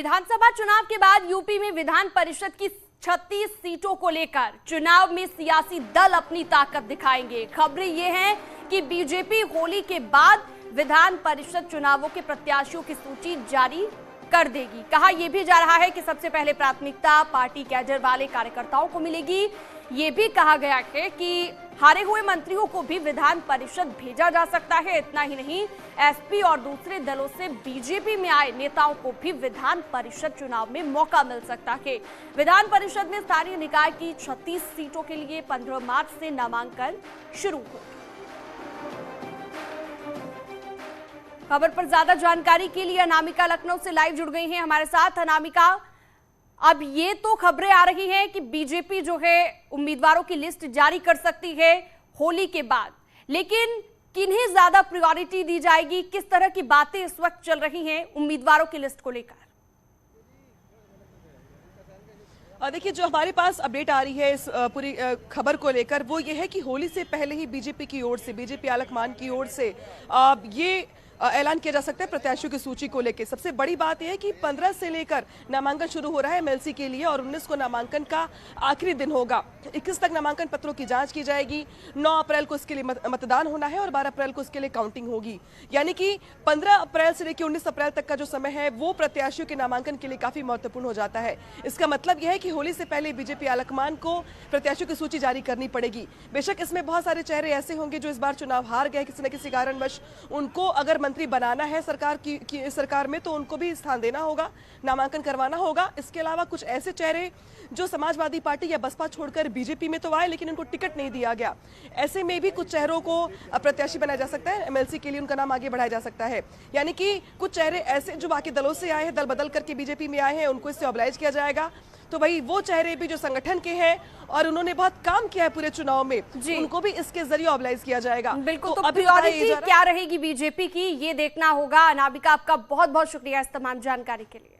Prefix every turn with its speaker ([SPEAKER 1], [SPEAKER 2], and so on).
[SPEAKER 1] विधानसभा चुनाव के बाद यूपी में विधान परिषद की 36 सीटों को लेकर चुनाव में सियासी दल अपनी ताकत दिखाएंगे। खबरें ये हैं कि बीजेपी होली के बाद विधान परिषद चुनावों के प्रत्याशियों की सूची जारी कर देगी। कहा यह भी जा रहा है कि सबसे पहले प्राथमिकता पार्टी कैडर वाले कार्यकर्ताओं को मिलेगी। ये भी कहा गया है कि हारे हुए मंत्रियों को भी विधान परिषद भेजा जा सकता है। इतना ही नहीं, एसपी और दूसरे दलों से बीजेपी में आए नेताओं को भी विधान परिषद चुनाव में मौका मिल सकता है। विधान परिषद में स्थानीय निकाय की 36 सीटों के लिए 15 मार्च से नामांकन शुरू हो। खबर पर ज्यादा जानकारी के लिए अनामिका लखनऊ से लाइव जुड़ गई हैं हमारे साथ। अनामिका, अब ये तो खबरें आ रही हैं कि बीजेपी जो है उम्मीदवारों की लिस्ट जारी कर सकती है होली के बाद, लेकिन किन्हें ज्यादा प्रायोरिटी दी जाएगी? किस तरह की बातें इस वक्त चल रही हैं उम्मीदवारों की लिस्ट को लेकर?
[SPEAKER 2] देखिए, जो हमारे पास अपडेट आ रही है इस पूरी खबर को लेकर वो ये है कि होली से पहले ही बीजेपी की ओर से, बीजेपी आलाकमान की ओर से ये ऐलान किया जा सकता है प्रत्याशियों की सूची को लेकर। सबसे बड़ी बात यह है कि 15 से लेकर नामांकन शुरू हो रहा है एमएलसी के लिए और 19 को नामांकन का आखिरी दिन होगा। 21 तक नामांकन पत्रों की जांच की जाएगी। 9 अप्रैल को इसके लिए मतदान होना है और 12 अप्रैल को इसके लिए काउंटिंग होगी। यानी कि 15 अप्रैल से लेकर 19 अप्रैल तक का जो समय है वो प्रत्याशियों के नामांकन के लिए काफी महत्वपूर्ण हो जाता है। इसका मतलब यह है कि होली से पहले बीजेपी आलाकमान को प्रत्याशियों की सूची जारी करनी पड़ेगी। बेशक इसमें बहुत सारे चेहरे ऐसे होंगे जो इस बार चुनाव हार गए किसी न किसी कारणवश। उनको अगर मंत्री बनाना है सरकार की सरकार में तो उनको भी स्थान देना होगा, नामांकन करवाना होगा। इसके अलावा कुछ ऐसे चेहरे जो समाजवादी पार्टी या बसपा छोड़कर बीजेपी में तो आए लेकिन उनको टिकट नहीं दिया गया, ऐसे में भी कुछ चेहरों को प्रत्याशी बनाया जा सकता है। एमएलसी के लिए उनका नाम आगे बढ़ाया जा सकता है। यानी कि कुछ चेहरे ऐसे जो बाकी दलों से आए हैं, दल बदल करके बीजेपी में आए हैं, उनको इससे ऑब्लाइज किया जाएगा। तो भाई वो चेहरे भी जो संगठन के हैं और उन्होंने बहुत काम किया है पूरे चुनाव में, उनको भी इसके जरिए ऑब्लाइज किया जाएगा।
[SPEAKER 1] बिल्कुल, तो प्रायोरिटी क्या रहेगी बीजेपी की, ये देखना होगा। अनामिका, आपका बहुत बहुत शुक्रिया इस तमाम जानकारी के लिए।